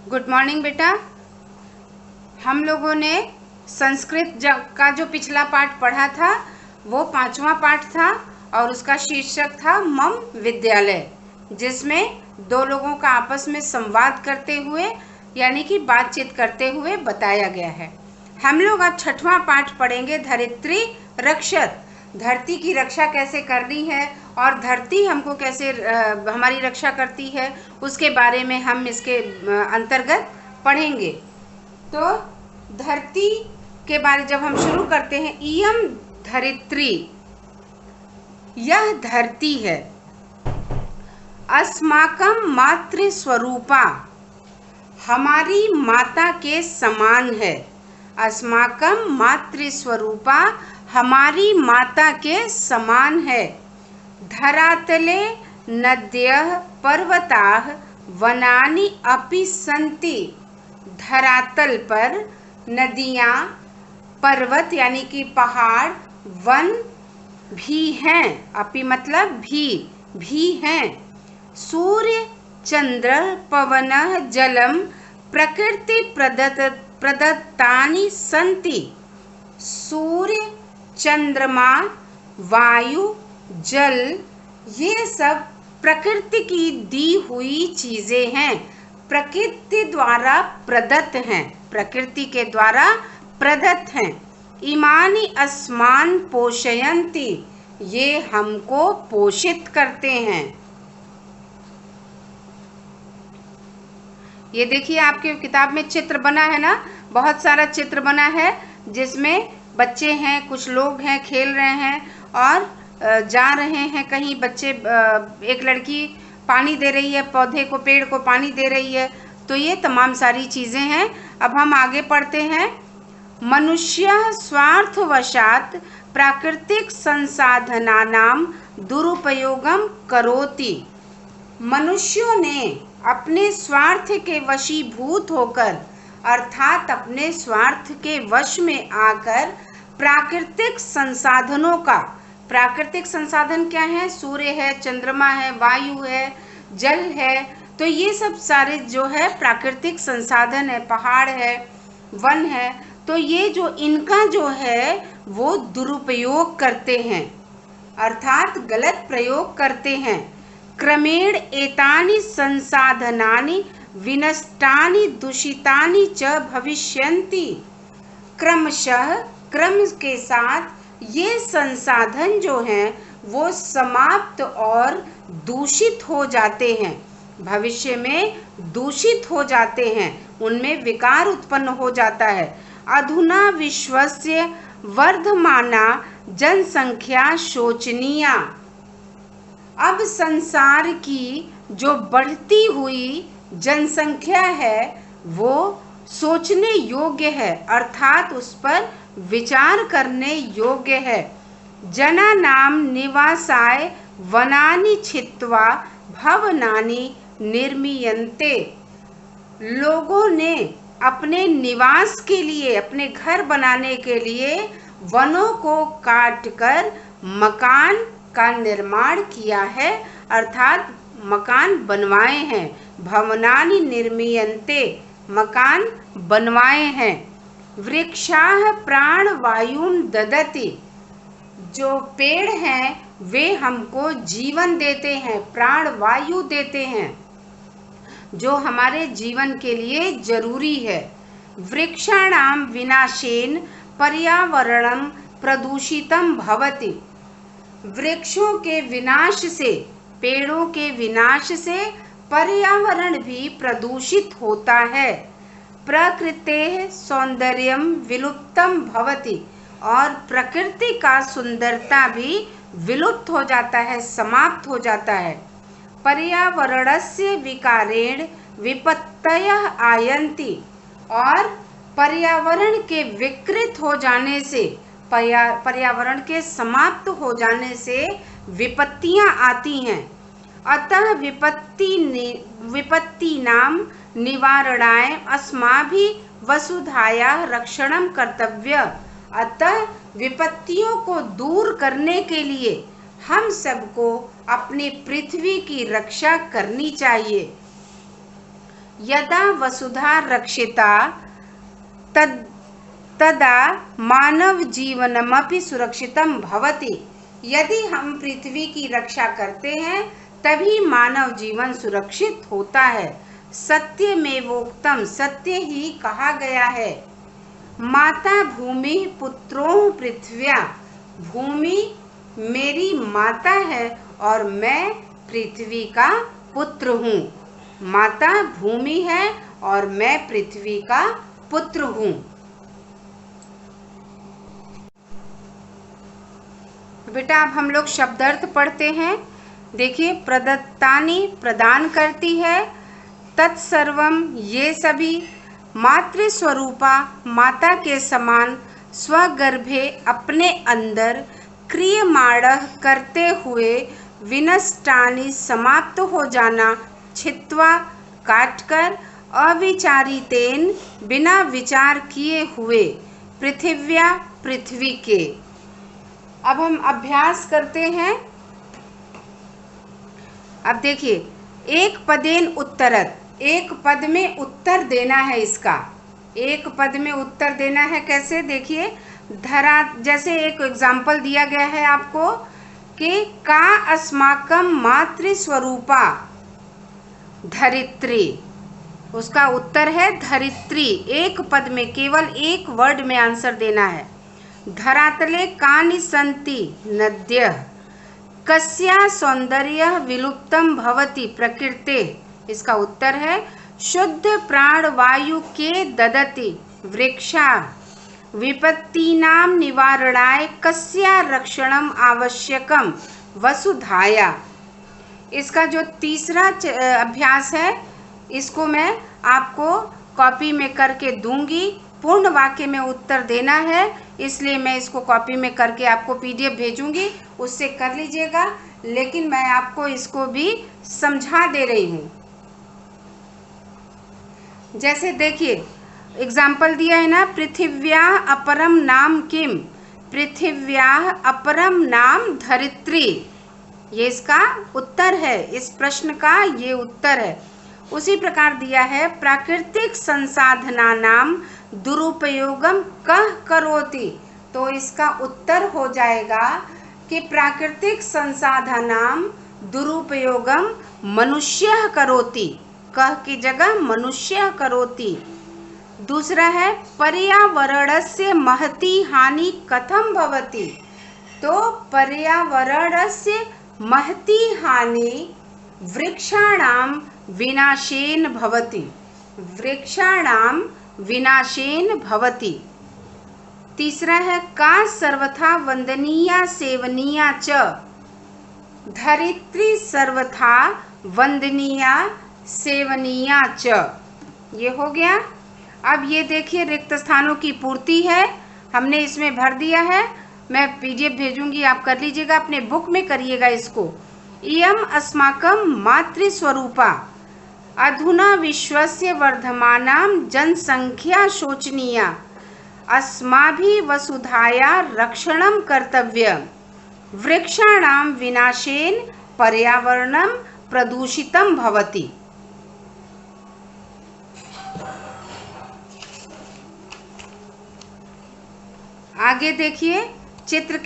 Good morning बेटा। हम लोगों ने संस्कृत का जो पिछला पाठ पढ़ा था वो 5वां पाठ था और उसका शीर्षक था मम विद्यालय, जिसमें दो लोगों का आपस में संवाद करते हुए यानी कि बातचीत करते हुए बताया गया है। हम लोग अब 6वां पाठ पढ़ेंगे, धरित्री रक्षत। धरती की रक्षा कैसे करनी है और धरती हमको कैसे हमारी रक्षा करती है, उसके बारे में हम इसके अंतर्गत पढ़ेंगे। तो धरती के बारे जब हम शुरू करते हैं, इयम धरित्री, यह धरती है, अस्माकं मातृ स्वरूपा, हमारी माता के समान है। अस्माकं मातृ स्वरूपा, हमारी माता के समान है। धरातले नद्यः पर्वताः वनानि अपि सन्ति, धरातल पर नदियाँ, पर्वत यानी कि पहाड़, वन भी हैं। अपि मतलब भी हैं। सूर्य चंद्र पवनः जलम प्रकृति प्रदत्तानि सन्ति, सूर्य चंद्रमा वायु जल ये सब प्रकृति की दी हुई चीजें हैं, प्रकृति द्वारा प्रदत्त हैं, प्रकृति के द्वारा प्रदत्त हैं। इमानि अस्मान पोषयन्ति, ये हमको पोषित करते हैं। ये देखिए आपके किताब में चित्र बना है ना, बहुत सारा चित्र बना है जिसमें बच्चे हैं, कुछ लोग हैं, खेल रहे हैं और जा रहे हैं कहीं। बच्चे, एक लड़की पानी दे रही है पौधे को, पेड़ को पानी दे रही है। तो ये तमाम सारी चीज़ें हैं। अब हम आगे पढ़ते हैं। मनुष्य स्वार्थवशात् प्राकृतिक संसाधनानां दुरुपयोगम करोति, मनुष्यों ने अपने स्वार्थ के वशीभूत होकर अर्थात अपने स्वार्थ के वश में आकर प्राकृतिक संसाधनों का, प्राकृतिक संसाधन क्या है? सूर्य है, चंद्रमा है, वायु है, जल है, तो ये सब सारे जो है प्राकृतिक संसाधन है, पहाड़ है, वन है, तो ये जो इनका जो है वो दुरुपयोग करते हैं अर्थात गलत प्रयोग करते हैं। क्रमेण एतानि संसाधनानि विनष्टानि दूषितानि च भविष्यन्ति, क्रमशः क्रम के साथ ये संसाधन जो हैं वो समाप्त और दूषित हो जाते हैं, भविष्य में दूषित हो जाते हैं, उनमें विकार उत्पन्न हो जाता है। अधुना विश्वस्य वर्धमाना जनसंख्या शोचनीया, अब संसार की जो बढ़ती हुई जनसंख्या है वो सोचने योग्य है अर्थात उस पर विचार करने योग्य है। जनानां निवासाय वनानि छित्त्वा भवनानि निर्मीयन्ते, लोगों ने अपने निवास के लिए, अपने घर बनाने के लिए वनों को काटकर मकान का निर्माण किया है अर्थात मकान बनवाए हैं। भवनानि निर्मीयन्ते, मकान बनवाए हैं। वृक्षाः प्राणवायुं ददति, जो पेड़ हैं वे हमको जीवन देते हैं, प्राणवायु देते हैं, जो हमारे जीवन के लिए जरूरी है। वृक्षाणां विनाशेन पर्यावरणं प्रदूषितं भवति, वृक्षों के विनाश से, पेड़ों के विनाश से पर्यावरण भी प्रदूषित होता है। प्रकृतेः सौंदर्यं विलुप्तं भवति, और प्रकृति का सुंदरता भी विलुप्त हो जाता है, समाप्त हो जाता है। पर्यावरणस्य विकारेण विपत्तयः आयन्ति, और पर्यावरण के विकृत हो जाने से, पर्यावरण के समाप्त हो जाने से विपत्तियां आती हैं। अतः विपत्तीनां निवारणाय अस्माभिः वसुधायाः रक्षणं कर्तव्य, अतः विपत्तियों को दूर करने के लिए हम सबको अपनी पृथ्वी की रक्षा करनी चाहिए। यदा वसुधा रक्षिता तदा मानव जीवनमपि सुरक्षितम भवति। यदि हम पृथ्वी की रक्षा करते हैं तभी मानव जीवन सुरक्षित होता है। सत्यमेवोक्तम, सत्य ही कहा गया है। माता भूमि पुत्रों पृथ्व्या, भूमि मेरी माता है और मैं पृथ्वी का पुत्र हूँ। माता भूमि है और मैं पृथ्वी का पुत्र हूँ। बेटा अब हम लोग शब्दार्थ पढ़ते हैं। देखिए, प्रदत्तानि प्रदान करती है, तत्सर्वम ये सभी, मातृस्वरूपा माता के समान, स्वगर्भे अपने अंदर, क्रियमाणः करते हुए, विनष्टानि समाप्त हो जाना, छित्वा काटकर, अविचारितेन बिना विचार किए हुए, पृथिव्या पृथ्वी के। अब हम अभ्यास करते हैं। अब देखिए, एक पदेन उत्तरत, एक पद में उत्तर देना है। इसका एक पद में उत्तर देना है कैसे? देखिए, धरा, जैसे एक एग्जाम्पल दिया गया है आपको कि का अस्माकम मातृस्वरूपा धरित्री, उसका उत्तर है धरित्री। एक पद में केवल एक वर्ड में आंसर देना है। धरातले कानि सन्ति नद्यः, कस्या सौंदर्य विलुप्तम भवति प्रकृते, इसका उत्तर है शुद्ध प्राण वायु के ददति वृक्षा, विपत्तीनां निवारणाय कस्या रक्षणम आवश्यकम वसुधाया। इसका जो तीसरा अभ्यास है, इसको मैं आपको कॉपी में करके दूंगी। पूर्ण वाक्य में उत्तर देना है, इसलिए मैं इसको कॉपी में करके आपको PDF भेजूंगी, उससे कर लीजिएगा। लेकिन मैं आपको इसको भी समझा दे रही हूँ। जैसे देखिए, एग्जाम्पल दिया है ना, पृथिव्या अपरम नाम किम, पृथिव्या अपरम नाम धरित्री, ये इसका उत्तर है। इस प्रश्न का ये उत्तर है। उसी प्रकार दिया है, प्राकृतिक संसाधना नाम दुरुपयोगम कह करोति, तो इसका उत्तर हो जाएगा कि प्राकृतिक संसाधनाम दुरुपयोगम मनुष्य करोति, कह की जगह मनुष्य करोति। दूसरा है, पर्यावरणस्य महती हानि कथम भवति, तो पर्यावरणस्य महती हानि वृक्षाणाम विनाशेन भवति, वृक्षाणाम विनाशेन भवति। तीसरा है, का सर्वथा वंदनीया सेवनीया च, धरित्री सर्वथा वंदनीया सेवनीया च, ये हो गया। अब ये देखिए, रिक्त स्थानों की पूर्ति है, हमने इसमें भर दिया है। मैं PDF भेजूंगी, आप कर लीजिएगा, अपने बुक में करिएगा इसको। इयम अस्माकं मातृस्वरूपा, अधुना विश्वस्य वर्धमानां जनसंख्या शोचनीया, अस्माभिः वसुधाया रक्षणं कर्तव्यम्, वृक्षाणां विनाशेन पर्यावरणं प्रदूषितं भवति। आगे देखिए, चित्र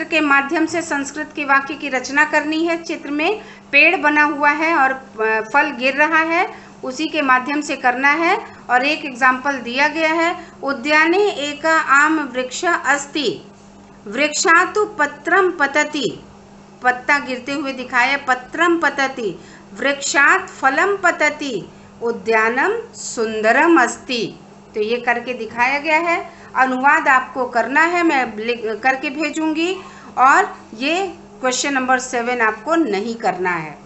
के माध्यम से संस्कृत के वाक्य की रचना करनी है। चित्र में पेड़ बना हुआ है और फल गिर रहा है, उसी के माध्यम से करना है। और एक एग्जाम्पल दिया गया है, उद्याने एका आम वृक्ष अस्ति, वृक्षातु पत्रम पतति, पत्ता गिरते हुए दिखाया, पत्रम पतति, वृक्षात फलम पतति, उद्यानम सुंदरम अस्ति। तो ये करके दिखाया गया है। अनुवाद आपको करना है, मैं करके भेजूंगी। और ये क्वेश्चन नंबर 7 आपको नहीं करना है।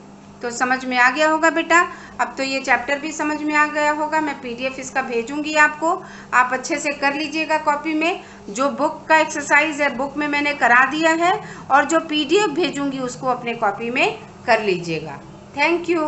तो समझ में आ गया होगा बेटा। अब तो ये चैप्टर भी समझ में आ गया होगा। मैं PDF इसका भेजूंगी आपको, आप अच्छे से कर लीजिएगा कॉपी में। जो बुक का एक्सरसाइज है, बुक में मैंने करा दिया है, और जो PDF भेजूंगी उसको अपने कॉपी में कर लीजिएगा। Thank you.